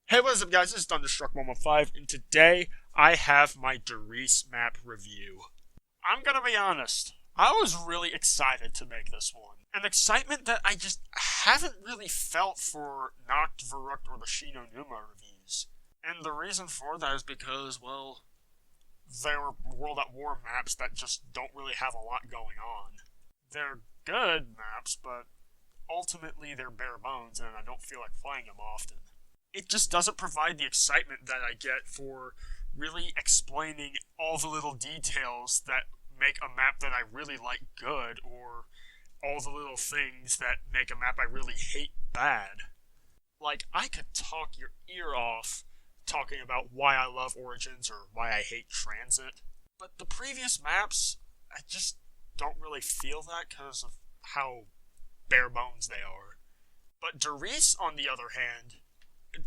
Hey, what's up, guys? This is Thunderstruck115, and today I have my Riese map review. I'm gonna be honest, I was really excited to make this one. An excitement that I just haven't really felt for Nacht, Verrückt, or the Shi no Numa reviews. And the reason for that is because, well, they were World at War maps that just don't really have a lot going on. They're good maps, but ultimately they're bare bones, and I don't feel like playing them often. It just doesn't provide the excitement that I get for really explaining all the little details that make a map that I really like good, or all the little things that make a map I really hate bad. Like, I could talk your ear off talking about why I love Origins or why I hate Transit, but the previous maps, I just don't really feel that because of how bare bones they are. But Riese, on the other hand,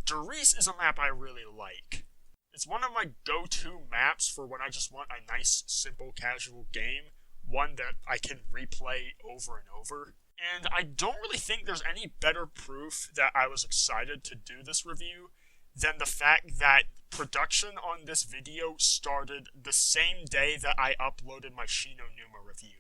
Riese is a map I really like. It's one of my go-to maps for when I just want a nice, simple, casual game, one that I can replay over and over. And I don't really think there's any better proof that I was excited to do this review than the fact that production on this video started the same day that I uploaded my Shi no Numa review.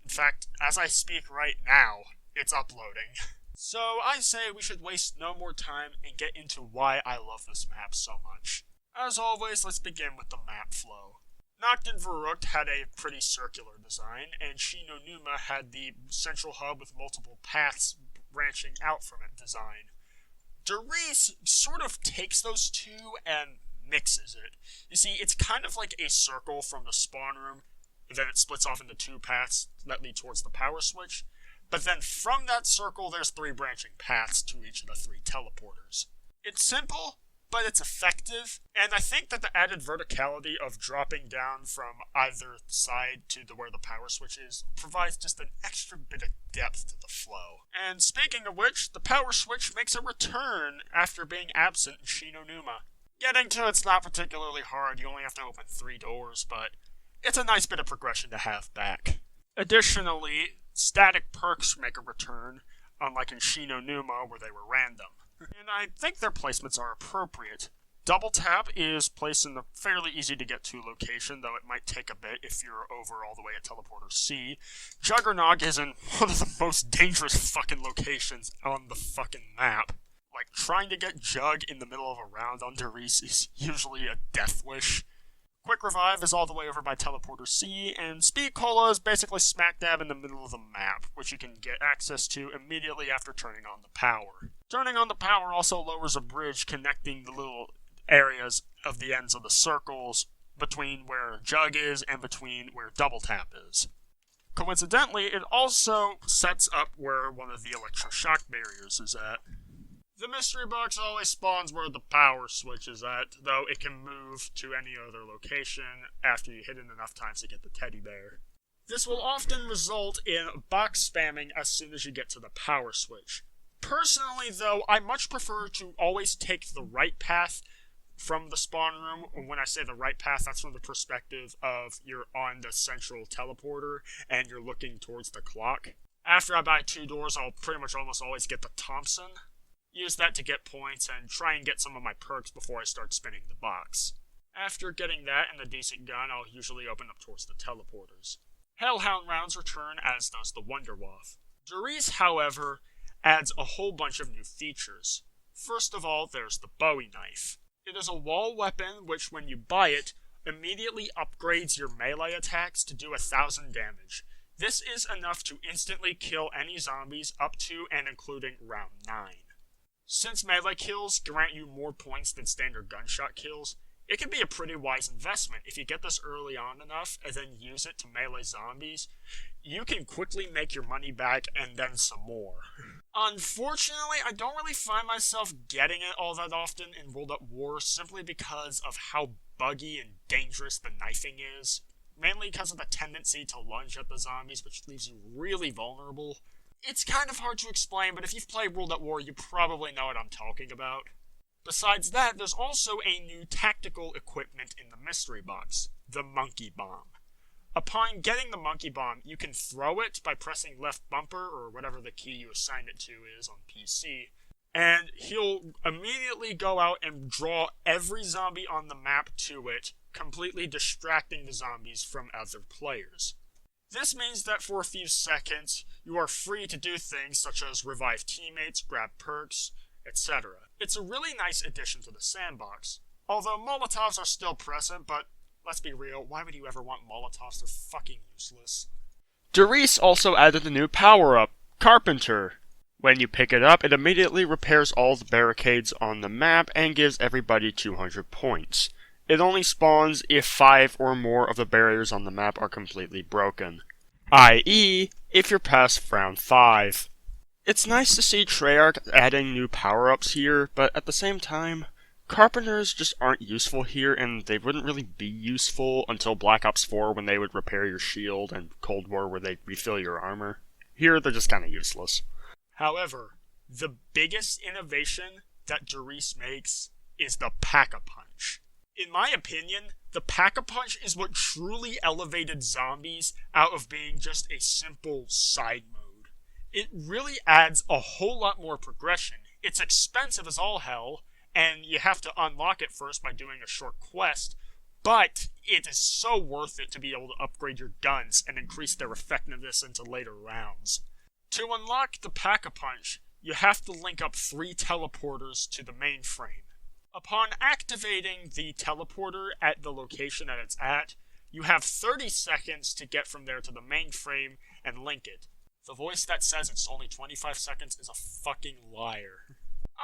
In fact, as I speak right now, it's uploading. So I say we should waste no more time and get into why I love this map so much. As always, let's begin with the map flow. Nacht and Verrückt had a pretty circular design, and Shi no Numa had the central hub with multiple paths branching out from it design. Riese sort of takes those two and mixes it. You see, it's kind of like a circle from the spawn room, and then it splits off into two paths that lead towards the power switch. But then from that circle, there's three branching paths to each of the three teleporters. It's simple, but it's effective, and I think that the added verticality of dropping down from either side to where the power switch is provides just an extra bit of depth to the flow. And speaking of which, the power switch makes a return after being absent in Shi no Numa. Getting to it's not particularly hard, you only have to open 3 doors, but it's a nice bit of progression to have back. Additionally, static perks make a return, unlike in Shi no Numa where they were random. And I think their placements are appropriate. Double Tap is placed in a fairly easy to get to location, though it might take a bit if you're over all the way at Teleporter C. Juggernog is in one of the most dangerous fucking locations on the fucking map. Like, trying to get Jug in the middle of a round on Riese is usually a death wish. Quick Revive is all the way over by Teleporter C, and Speed Cola is basically smack dab in the middle of the map, which you can get access to immediately after turning on the power. Turning on the power also lowers a bridge connecting the little areas of the ends of the circles between where Jug is and between where Double Tap is. Coincidentally, it also sets up where one of the electroshock barriers is at. The mystery box always spawns where the power switch is at, though it can move to any other location after you hit it enough times to get the teddy bear. This will often result in box spamming as soon as you get to the power switch. Personally, though, I much prefer to always take the right path from the spawn room. When I say the right path, that's from the perspective of you're on the central teleporter and you're looking towards the clock. After I buy 2 doors, I'll pretty much almost always get the Thompson. Use that to get points and try and get some of my perks before I start spinning the box. After getting that and a decent gun, I'll usually open up towards the teleporters. Hellhound rounds return, as does the Wonderwaff. Riese, however, adds a whole bunch of new features. First of all, there's the Bowie knife. It is a wall weapon which, when you buy it, immediately upgrades your melee attacks to do 1,000 damage. This is enough to instantly kill any zombies up to and including round 9. Since melee kills grant you more points than standard gunshot kills, it can be a pretty wise investment. If you get this early on enough and then use it to melee zombies, you can quickly make your money back and then some more. Unfortunately, I don't really find myself getting it all that often in World at War simply because of how buggy and dangerous the knifing is. Mainly because of the tendency to lunge at the zombies, which leaves you really vulnerable. It's kind of hard to explain, but if you've played World at War, you probably know what I'm talking about. Besides that, there's also a new tactical equipment in the mystery box, the Monkey Bomb. Upon getting the Monkey Bomb, you can throw it by pressing left bumper, or whatever the key you assign it to is on PC, and he'll immediately go out and draw every zombie on the map to it, completely distracting the zombies from other players. This means that for a few seconds, you are free to do things such as revive teammates, grab perks, etc. It's a really nice addition to the sandbox. Although Molotovs are still present, but let's be real, why would you ever want Molotovs? They're fucking useless. Riese also added a new power-up, Carpenter. When you pick it up, it immediately repairs all the barricades on the map and gives everybody 200 points. It only spawns if 5 or more of the barriers on the map are completely broken, i.e., if you're past round 5. It's nice to see Treyarch adding new power-ups here, but at the same time, Carpenters just aren't useful here, and they wouldn't really be useful until Black Ops 4 when they would repair your shield, and Cold War where they'd refill your armor. Here, they're just kinda useless. However, the biggest innovation that Riese makes is the Pack-a-Punch. In my opinion, the Pack-a-Punch is what truly elevated zombies out of being just a simple side mode. It really adds a whole lot more progression. It's expensive as all hell, and you have to unlock it first by doing a short quest, but it is so worth it to be able to upgrade your guns and increase their effectiveness into later rounds. To unlock the Pack-a-Punch, you have to link up 3 teleporters to the mainframe. Upon activating the teleporter at the location that it's at, you have 30 seconds to get from there to the mainframe and link it. The voice that says it's only 25 seconds is a fucking liar.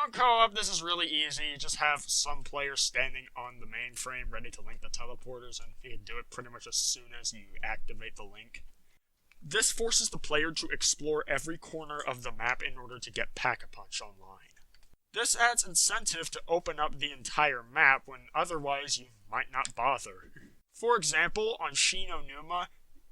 On co-op, this is really easy. You just have some players standing on the mainframe ready to link the teleporters, and you can do it pretty much as soon as you activate the link. This forces the player to explore every corner of the map in order to get Pack-a-Punch online. This adds incentive to open up the entire map when otherwise you might not bother. For example, on Shin Onuma,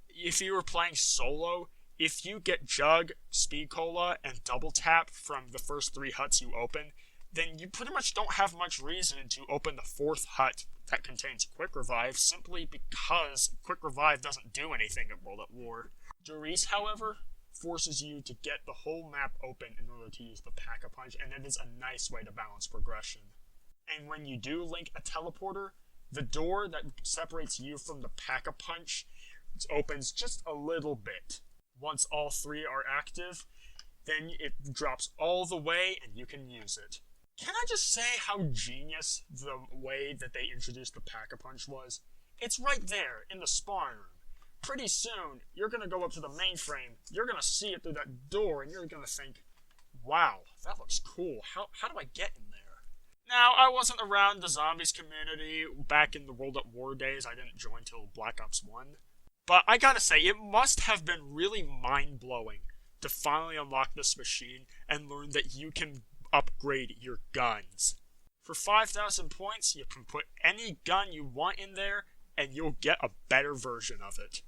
if you were playing solo, if you get Jug, Speed Cola, and Double Tap from the first 3 huts you open, then you pretty much don't have much reason to open the 4th hut that contains Quick Revive, simply because Quick Revive doesn't do anything at World at War. Riese, however, forces you to get the whole map open in order to use the Pack-a-Punch, and it is a nice way to balance progression. And when you do link a teleporter, the door that separates you from the Pack-a-Punch opens just a little bit. Once all 3 are active, then it drops all the way and you can use it. Can I just say how genius the way that they introduced the Pack-a-Punch was? It's right there in the spawn room. Pretty soon, you're going to go up to the mainframe, you're going to see it through that door, and you're going to think, wow, that looks cool. How do I get in there? Now, I wasn't around the zombies community back in the World at War days. I didn't join till Black Ops 1. But I gotta say, it must have been really mind-blowing to finally unlock this machine and learn that you can upgrade your guns. For 5,000 points, you can put any gun you want in there, and you'll get a better version of it.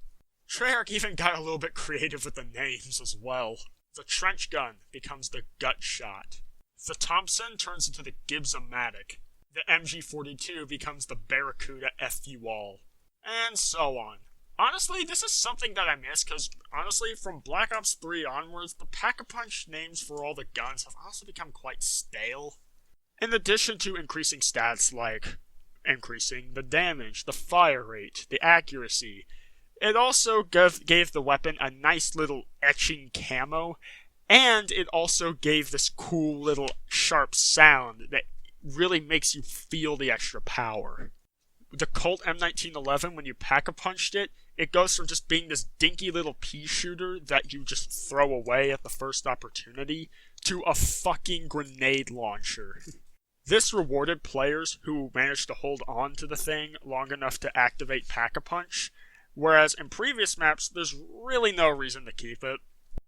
Treyarch even got a little bit creative with the names as well. The trench gun becomes the gut shot. The Thompson turns into the Gibbs-O-Matic. The MG42 becomes the Barracuda FU-All. And so on. Honestly, this is something that I miss, because honestly, from Black Ops 3 onwards, the Pack-a-Punch names for all the guns have also become quite stale. In addition to increasing stats like increasing the damage, the fire rate, the accuracy, it also gave the weapon a nice little etching camo, and it also gave this cool little sharp sound that really makes you feel the extra power. The Colt M1911, when you Pack-a-Punched it, it goes from just being this dinky little pea shooter that you just throw away at the first opportunity to a fucking grenade launcher. This rewarded players who managed to hold on to the thing long enough to activate Pack-a-Punch, whereas in previous maps, there's really no reason to keep it.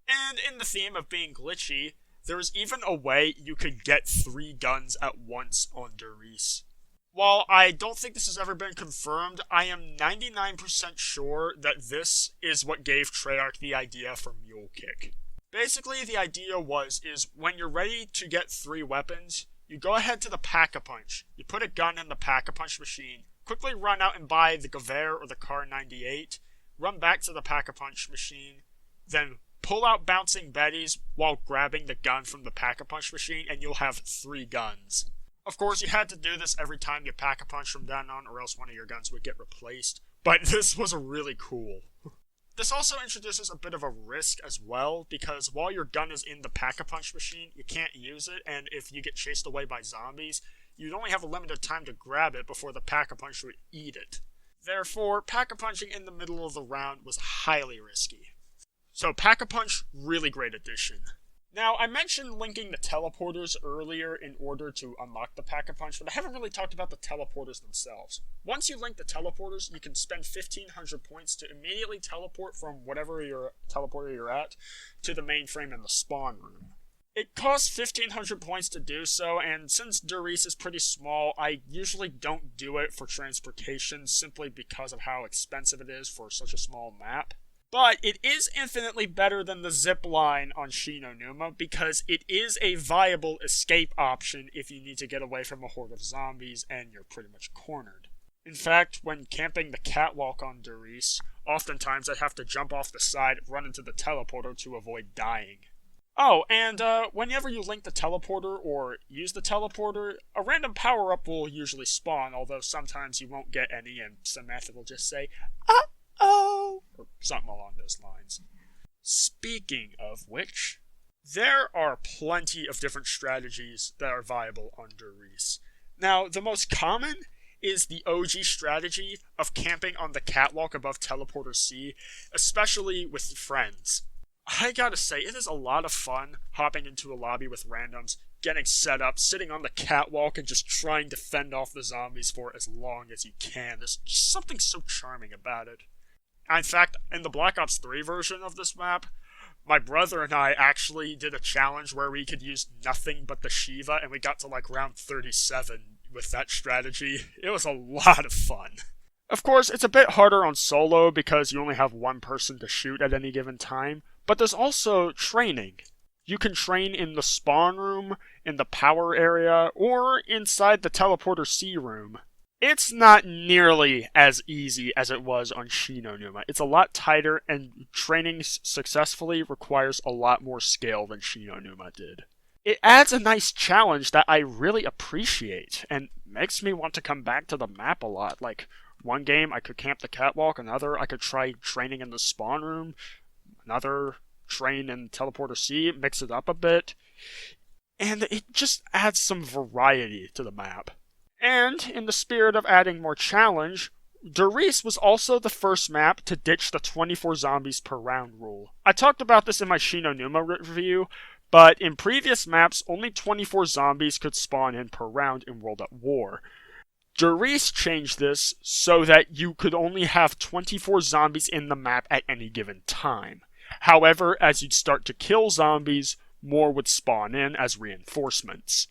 And in the theme of being glitchy, there was even a way you could get 3 guns at once on Riese. While I don't think this has ever been confirmed, I am 99% sure that this is what gave Treyarch the idea for Mule Kick. Basically, the idea is when you're ready to get 3 weapons, you go ahead to the Pack-a-Punch, you put a gun in the Pack-a-Punch machine, quickly run out and buy the Gewehr or the Kar 98, run back to the Pack-a-Punch machine, then pull out Bouncing Betties while grabbing the gun from the Pack-a-Punch machine, and you'll have 3 guns. Of course, you had to do this every time you Pack-a-Punch from then on, or else one of your guns would get replaced. But this was really cool. This also introduces a bit of a risk as well, because while your gun is in the Pack-a-Punch machine, you can't use it, and if you get chased away by zombies, you'd only have a limited time to grab it before the Pack-a-Punch would eat it. Therefore, Pack-a-Punching in the middle of the round was highly risky. So Pack-a-Punch, really great addition. Now, I mentioned linking the teleporters earlier in order to unlock the Pack-a-Punch, but I haven't really talked about the teleporters themselves. Once you link the teleporters, you can spend 1,500 points to immediately teleport from whatever teleporter you're at to the mainframe in the spawn room. It costs 1,500 points to do so, and since Riese is pretty small, I usually don't do it for transportation simply because of how expensive it is for such a small map. But it is infinitely better than the zip line on Shinonuma because it is a viable escape option if you need to get away from a horde of zombies and you're pretty much cornered. In fact, when camping the catwalk on Riese, oftentimes I'd have to jump off the side, run into the teleporter to avoid dying. Oh, and whenever you link the teleporter or use the teleporter, a random power-up will usually spawn, although sometimes you won't get any and Samantha will just say, "Uh-oh," or something along those lines. Speaking of which, there are plenty of different strategies that are viable on Riese. Now, the most common is the OG strategy of camping on the catwalk above Teleporter C, especially with friends. I gotta say, it is a lot of fun hopping into a lobby with randoms, getting set up, sitting on the catwalk, and just trying to fend off the zombies for as long as you can. There's just something so charming about it. In fact, in the Black Ops 3 version of this map, my brother and I actually did a challenge where we could use nothing but the Shiva, and we got to like round 37 with that strategy. It was a lot of fun. Of course, it's a bit harder on solo because you only have one person to shoot at any given time, but there's also training. You can train in the spawn room, in the power area, or inside the Teleporter C room. It's not nearly as easy as it was on Shinonuma. It's a lot tighter, and training successfully requires a lot more skill than Shinonuma did. It adds a nice challenge that I really appreciate, and makes me want to come back to the map a lot. Like, one game I could camp the catwalk, another I could try training in the spawn room, another train in Teleporter C, mix it up a bit, and it just adds some variety to the map. And, in the spirit of adding more challenge, Riese was also the first map to ditch the 24 zombies per round rule. I talked about this in my Shinonuma review, but in previous maps, only 24 zombies could spawn in per round in World at War. Riese changed this so that you could only have 24 zombies in the map at any given time. However, as you'd start to kill zombies, more would spawn in as reinforcements.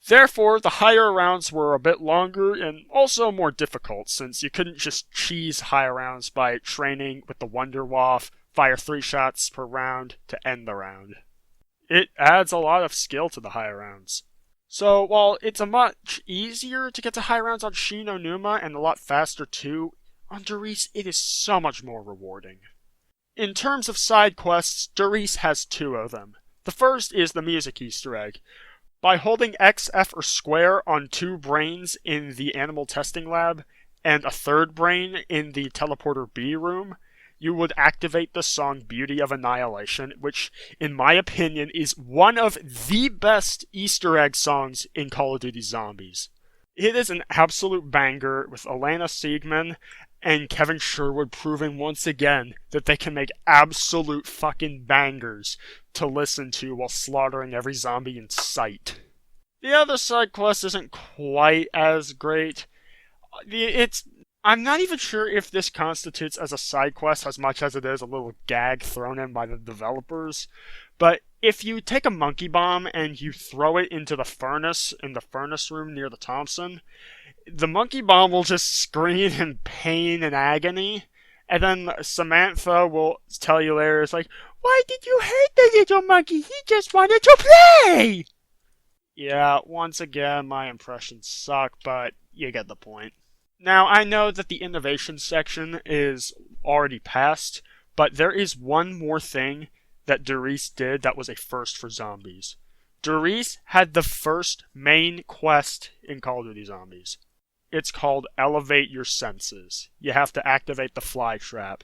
Therefore, the higher rounds were a bit longer and also more difficult, since you couldn't just cheese higher rounds by training with the Wunderwaffe, fire 3 shots per round to end the round. It adds a lot of skill to the higher rounds. So, while it's a much easier to get to high rounds on Shinonuma and a lot faster too, on Riese it is so much more rewarding. In terms of side quests, Riese has 2 of them. The first is the music Easter egg. By holding X, F, or square on 2 brains in the animal testing lab, and a 3rd brain in the Teleporter B room, you would activate the song Beauty of Annihilation, which, in my opinion, is one of the best Easter egg songs in Call of Duty Zombies. It is an absolute banger, with Elena Siegman and Kevin Sherwood proving once again that they can make absolute fucking bangers to listen to while slaughtering every zombie in sight. The other side quest isn't quite as great. I'm not even sure if this constitutes as a side quest as much as it is a little gag thrown in by the developers, but if you take a monkey bomb and you throw it into the furnace in the furnace room near the Thompson, the monkey bomb will just scream in pain and agony, and then Samantha will tell you later, it's like, "Why did you hurt the little monkey? He just wanted to play!" Yeah, once again, my impressions suck, but you get the point. Now, I know that the innovation section is already past, but there is one more thing that Riese did that was a first for zombies. Riese had the first main quest in Call of Duty Zombies. It's called Elevate Your Senses. You have to activate the fly trap.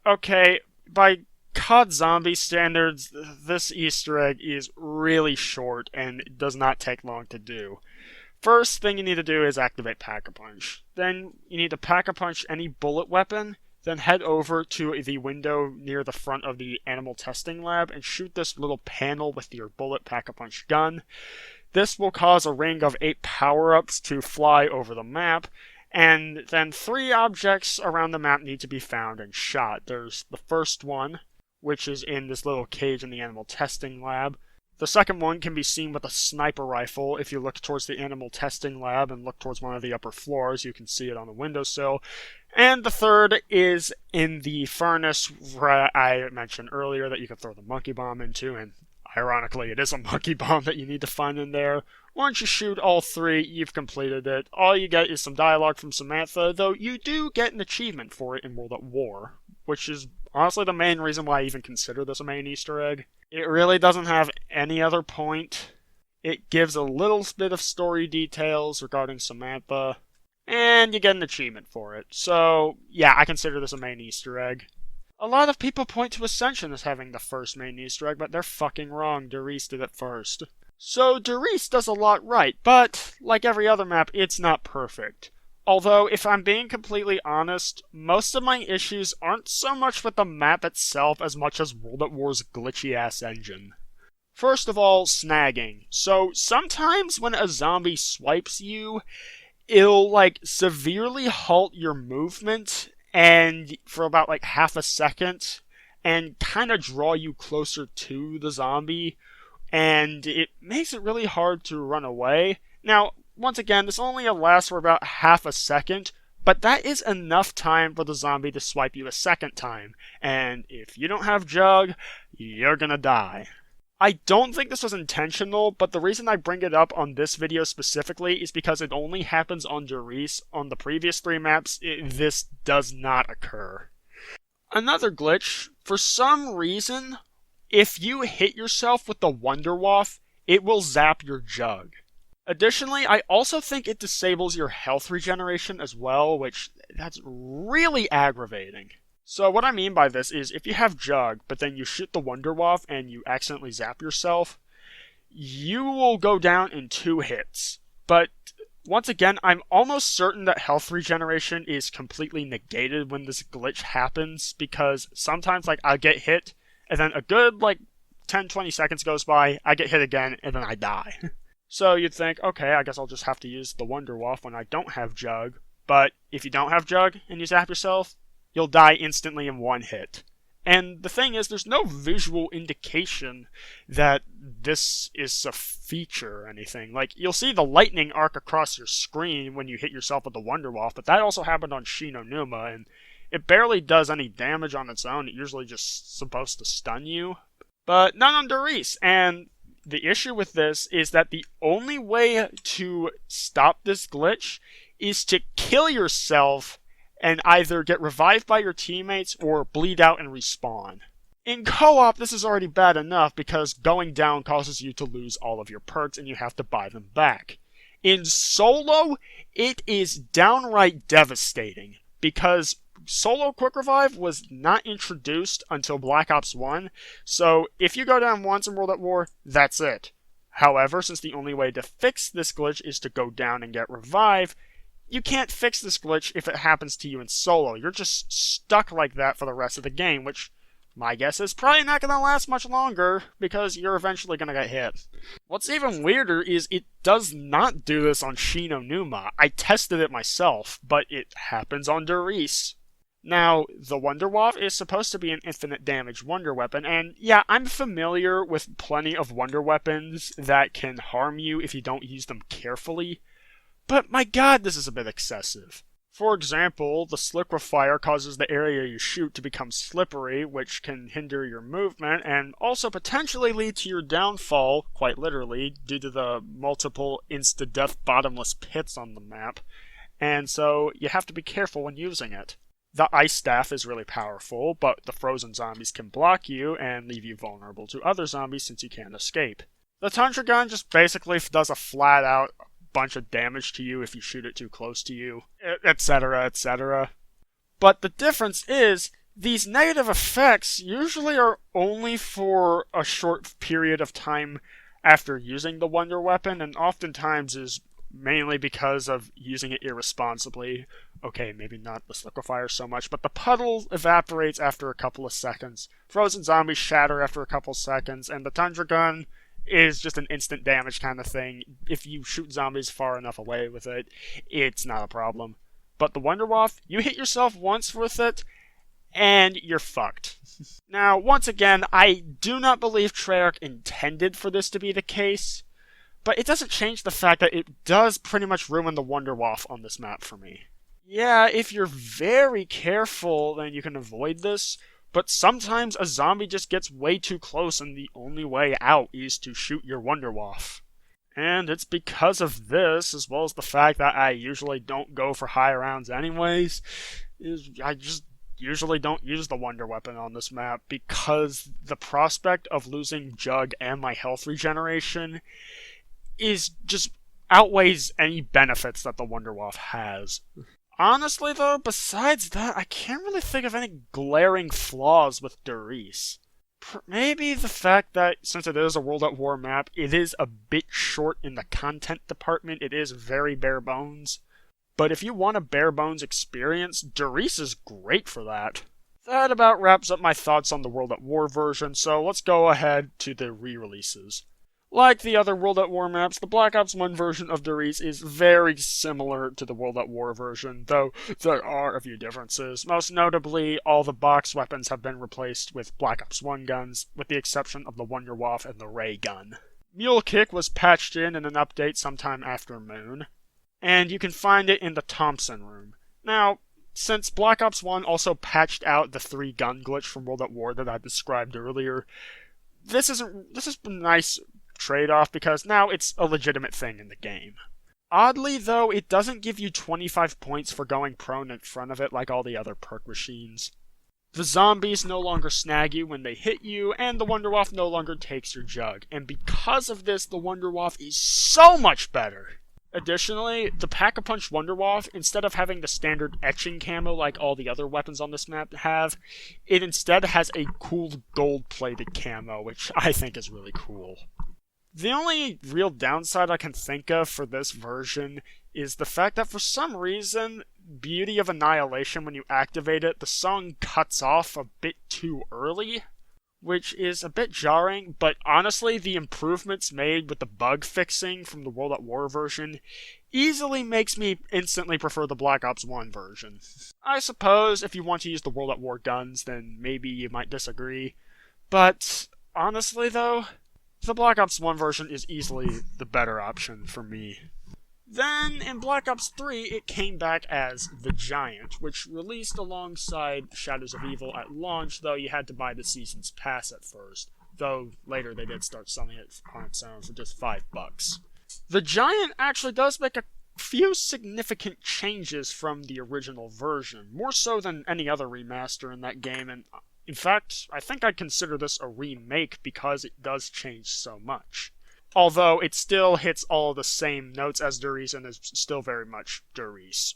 Okay, by COD Zombie standards, this Easter egg is really short and it does not take long to do. First thing you need to do is activate Pack-a-Punch. Then you need to Pack-a-Punch any bullet weapon, then head over to the window near the front of the animal testing lab and shoot this little panel with your bullet Pack-a-Punch gun. This will cause a ring of 8 power-ups to fly over the map, and then 3 objects around the map need to be found and shot. There's the first one, which is in this little cage in the animal testing lab. The second one can be seen with a sniper rifle. If you look towards the animal testing lab and look towards one of the upper floors, you can see it on the windowsill. And the third is in the furnace where I mentioned earlier that you can throw the monkey bomb into, and ironically, it is a monkey bomb that you need to find in there. Once you shoot all 3, you've completed it. All you get is some dialogue from Samantha, though you do get an achievement for it in World at War, which is honestly the main reason why I even consider this a main Easter egg. It really doesn't have any other point. It gives a little bit of story details regarding Samantha, and you get an achievement for it. So, yeah, I consider this a main Easter egg. A lot of people point to Ascension as having the first main Easter egg, but they're fucking wrong. Riese did it first. So, Riese does a lot right, but, like every other map, it's not perfect. Although, if I'm being completely honest, most of my issues aren't so much with the map itself as much as World at War's glitchy-ass engine. First of all, snagging. So, sometimes when a zombie swipes you, it'll, severely halt your movement, and for about, half a second, and kind of draw you closer to the zombie, and it makes it really hard to run away. Now, once again, this only lasts for about half a second, but that is enough time for the zombie to swipe you a second time, and if you don't have Jug, you're gonna die. I don't think this was intentional, but the reason I bring it up on this video specifically is because it only happens on Riese. On the previous 3 maps, this does not occur. Another glitch, for some reason, if you hit yourself with the Wonder Waff, it will zap your Jug. Additionally, I also think it disables your health regeneration as well, which that's really aggravating. So what I mean by this is if you have Jug, but then you shoot the Wonder Waff and you accidentally zap yourself, you will go down in 2 hits. But once again, I'm almost certain that health regeneration is completely negated when this glitch happens, because sometimes I get hit, and then a good 10-20 seconds goes by, I get hit again, and then I die. So you'd think, okay, I guess I'll just have to use the Wonder Waff when I don't have Jug. But if you don't have Jug and you zap yourself, you'll die instantly in 1 hit. And the thing is, there's no visual indication that this is a feature or anything. You'll see the lightning arc across your screen when you hit yourself with the Wonder Waff, but that also happened on Shi no Numa, and it barely does any damage on its own. It's usually just supposed to stun you. But not on Riese, and the issue with this is that the only way to stop this glitch is to kill yourself and either get revived by your teammates or bleed out and respawn. In co-op, this is already bad enough because going down causes you to lose all of your perks and you have to buy them back. In solo, it is downright devastating because solo quick revive was not introduced until Black Ops 1, so if you go down once in World at War, that's it. However, since the only way to fix this glitch is to go down and get revived, you can't fix this glitch if it happens to you in solo. You're just stuck like that for the rest of the game, which my guess is probably not going to last much longer because you're eventually going to get hit. What's even weirder is it does not do this on Shi no Numa. I tested it myself, but it happens on Riese. Now, the Wonder Waff is supposed to be an infinite damage wonder weapon, and yeah, I'm familiar with plenty of wonder weapons that can harm you if you don't use them carefully, but my god, this is a bit excessive. For example, the Sliquifier causes the area you shoot to become slippery, which can hinder your movement, and also potentially lead to your downfall, quite literally, due to the multiple insta-death bottomless pits on the map, and so you have to be careful when using it. The ice staff is really powerful, but the frozen zombies can block you and leave you vulnerable to other zombies since you can't escape. The Tundra Gun just basically does a flat out bunch of damage to you if you shoot it too close to you, etc., etc. But the difference is, these negative effects usually are only for a short period of time after using the Wonder Weapon, and oftentimes is mainly because of using it irresponsibly. Okay, maybe not the liquefier so much, but the puddle evaporates after a couple of seconds. Frozen zombies shatter after a couple of seconds, and the Tundra Gun is just an instant damage kind of thing. If you shoot zombies far enough away with it, it's not a problem. But the Wonder Waff, you hit yourself once with it, and you're fucked. Now, once again, I do not believe Treyarch intended for this to be the case, but it doesn't change the fact that it does pretty much ruin the Wonder Waff on this map for me. Yeah, if you're very careful, then you can avoid this, but sometimes a zombie just gets way too close and the only way out is to shoot your Wonder Waff. And it's because of this, as well as the fact that I usually don't go for high rounds anyways, I just usually don't use the Wonder Weapon on this map because the prospect of losing Jug and my health regeneration is just outweighs any benefits that the Wonder Waff has. Honestly though, besides that, I can't really think of any glaring flaws with Riese. Maybe the fact that, since it is a World at War map, it is a bit short in the content department. It is very bare bones. But if you want a bare bones experience, Riese is great for that. That about wraps up my thoughts on the World at War version, so let's go ahead to the re-releases. Like the other World at War maps, the Black Ops 1 version of Riese is very similar to the World at War version, though there are a few differences. Most notably, all the box weapons have been replaced with Black Ops 1 guns, with the exception of the Wonder Waff and the Ray gun. Mule Kick was patched in an update sometime after Moon, and you can find it in the Thompson room. Now, since Black Ops 1 also patched out the 3-gun glitch from World at War that I described earlier, this is a nice trade-off because now it's a legitimate thing in the game. Oddly though, it doesn't give you 25 points for going prone in front of it like all the other perk machines. The zombies no longer snag you when they hit you, and the Wonder Waff no longer takes your Jug, and because of this, the Wonder Waff is so much better! Additionally, the Pack-a-Punch Wonder Waff, instead of having the standard etching camo like all the other weapons on this map have, it instead has a cool gold-plated camo, which I think is really cool. The only real downside I can think of for this version is the fact that for some reason, Beauty of Annihilation, when you activate it, the song cuts off a bit too early, which is a bit jarring, but honestly, the improvements made with the bug fixing from the World at War version easily makes me instantly prefer the Black Ops 1 version. I suppose if you want to use the World at War guns, then maybe you might disagree, but honestly though, the Black Ops 1 version is easily the better option for me. Then, in Black Ops 3, it came back as The Giant, which released alongside Shadows of Evil at launch, though you had to buy the Season's Pass at first, though later they did start selling it on its own for just $5. The Giant actually does make a few significant changes from the original version, more so than any other remaster in that game, and in fact, I think I'd consider this a remake because it does change so much. Although it still hits all the same notes as Riese and is still very much Riese.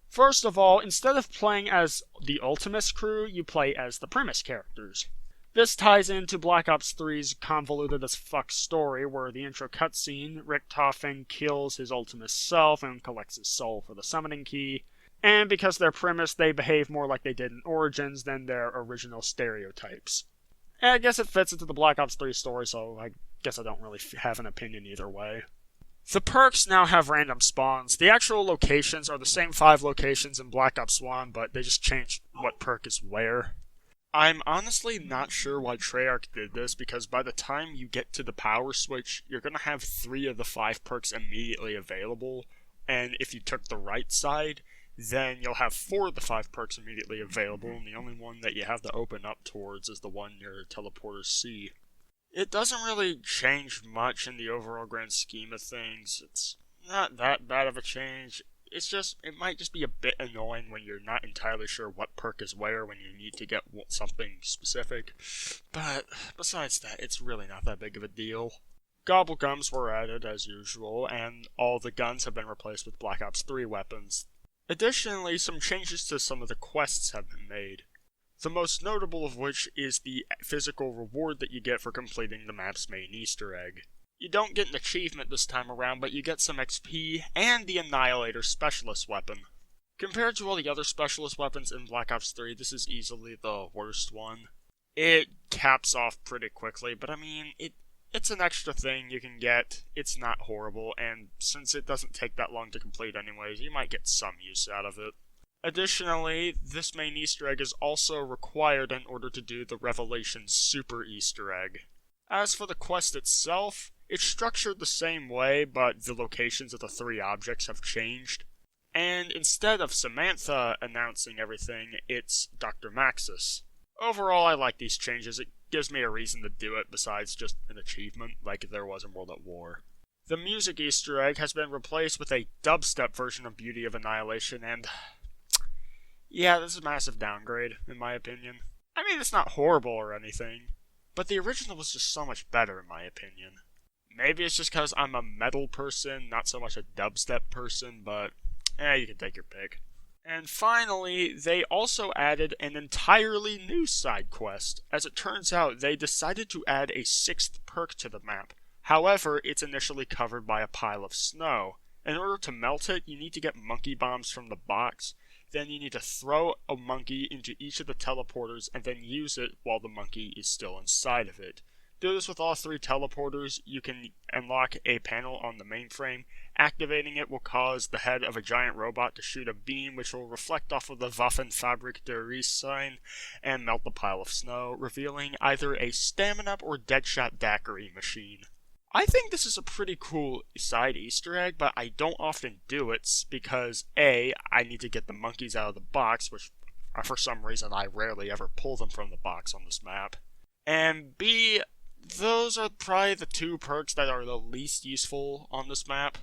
First of all, instead of playing as the Ultimus crew, you play as the Primus characters. This ties into Black Ops 3's convoluted as fuck story, where the intro cutscene, Richtofen kills his Ultimus self and collects his soul for the summoning key. And because they're Primus, they behave more like they did in Origins than their original stereotypes. And I guess it fits into the Black Ops 3 story, so I guess I don't really have an opinion either way. The perks now have random spawns. The actual locations are the same 5 locations in Black Ops 1, but they just changed what perk is where. I'm honestly not sure why Treyarch did this, because by the time you get to the power switch, you're going to have 3 of the 5 perks immediately available, and if you took the right side, then you'll have 4 of the 5 perks immediately available, and the only one that you have to open up towards is the one near Teleporter C. It doesn't really change much in the overall grand scheme of things. It's not that bad of a change. it might just be a bit annoying when you're not entirely sure what perk is where when you need to get something specific. But besides that, it's really not that big of a deal. Gobblegums were added as usual, and all the guns have been replaced with Black Ops 3 weapons. Additionally, some changes to some of the quests have been made. The most notable of which is the physical reward that you get for completing the map's main Easter egg. You don't get an achievement this time around, but you get some XP and the Annihilator Specialist weapon. Compared to all the other Specialist weapons in Black Ops 3, this is easily the worst one. It caps off pretty quickly, but I mean, it's an extra thing you can get. It's not horrible, and since it doesn't take that long to complete anyways, you might get some use out of it. Additionally, this main Easter egg is also required in order to do the Revelations Super Easter egg. As for the quest itself, it's structured the same way, but the locations of the 3 objects have changed. And instead of Samantha announcing everything, it's Dr. Maxis. Overall, I like these changes. It gives me a reason to do it besides just an achievement, like there was in World at War. The music Easter egg has been replaced with a dubstep version of Beauty of Annihilation, and yeah, this is a massive downgrade, in my opinion. I mean, it's not horrible or anything, but the original was just so much better, in my opinion. Maybe it's just because I'm a metal person, not so much a dubstep person, but you can take your pick. And finally, they also added an entirely new side quest. As it turns out, they decided to add a 6th perk to the map. However, it's initially covered by a pile of snow. In order to melt it, you need to get monkey bombs from the box. Then you need to throw a monkey into each of the teleporters and then use it while the monkey is still inside of it. Do this with all 3 teleporters. You can unlock a panel on the mainframe. Activating it will cause the head of a giant robot to shoot a beam which will reflect off of the Waffenfabrik der Riese sign and melt the pile of snow, revealing either a stamina or Deadshot daiquiri machine. I think this is a pretty cool side Easter egg, but I don't often do it because A, I need to get the monkeys out of the box, which for some reason I rarely ever pull them from the box on this map, and B, those are probably the 2 perks that are the least useful on this map.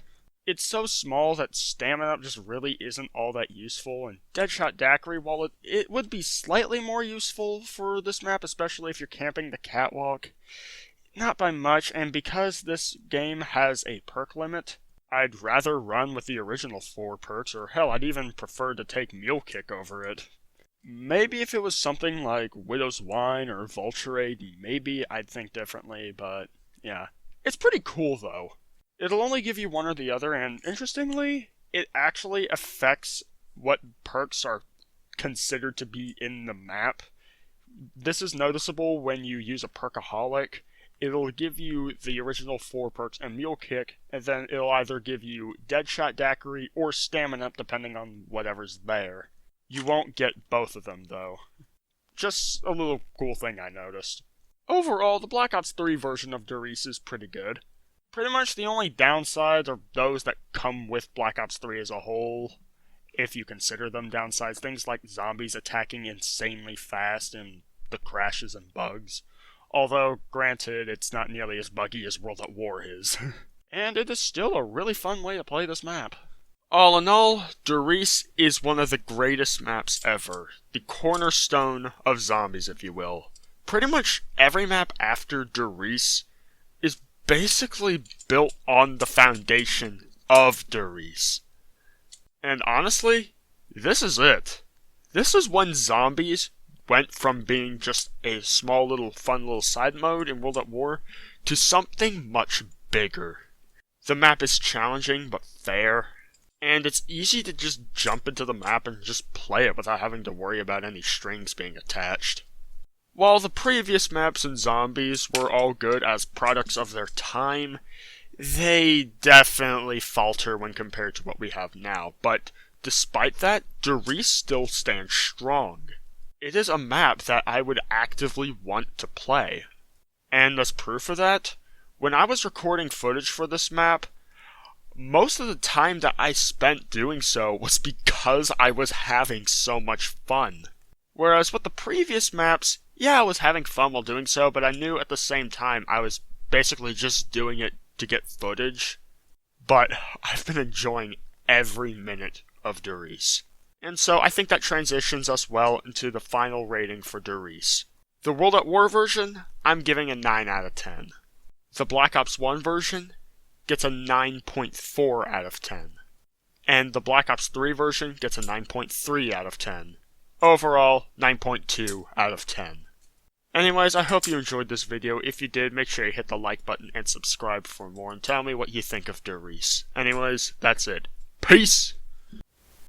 It's so small that stamina just really isn't all that useful, and Deadshot Daiquiri, while it would be slightly more useful for this map, especially if you're camping the catwalk, not by much, and because this game has a perk limit, I'd rather run with the original 4 perks, or hell, I'd even prefer to take Mule Kick over it. Maybe if it was something like Widow's Wine or Vulturade, maybe I'd think differently, but yeah. It's pretty cool though. It'll only give you one or the other, and interestingly, it actually affects what perks are considered to be in the map. This is noticeable when you use a Perkaholic. It'll give you the original 4 perks and Mule Kick, and then it'll either give you Deadshot Daiquiri or Stamina, depending on whatever's there. You won't get both of them, though. Just a little cool thing I noticed. Overall, the Black Ops 3 version of der Riese is pretty good. Pretty much the only downsides are those that come with Black Ops 3 as a whole, if you consider them downsides. Things like zombies attacking insanely fast and the crashes and bugs. Although, granted, it's not nearly as buggy as World at War is. And it is still a really fun way to play this map. All in all, der Riese is one of the greatest maps ever. The cornerstone of zombies, if you will. Pretty much every map after der Riese is basically built on the foundation of der Riese. And honestly, this is it. This is when zombies went from being just a small little fun little side mode in World at War to something much bigger. The map is challenging but fair. And it's easy to just jump into the map and just play it without having to worry about any strings being attached. While the previous maps and zombies were all good as products of their time, they definitely falter when compared to what we have now. But despite that, der Riese still stands strong. It is a map that I would actively want to play. And as proof of that, when I was recording footage for this map, most of the time that I spent doing so was because I was having so much fun. Whereas with the previous maps, yeah, I was having fun while doing so, but I knew at the same time I was basically just doing it to get footage. But I've been enjoying every minute of Der Riese. And so I think that transitions us well into the final rating for Der Riese. The World at War version, I'm giving a 9 out of 10. The Black Ops 1 version gets a 9.4 out of 10. And the Black Ops 3 version gets a 9.3 out of 10. Overall, 9.2 out of 10. Anyways, I hope you enjoyed this video. If you did, make sure you hit the like button and subscribe for more, and tell me what you think of Der Riese. Anyways, that's it. Peace!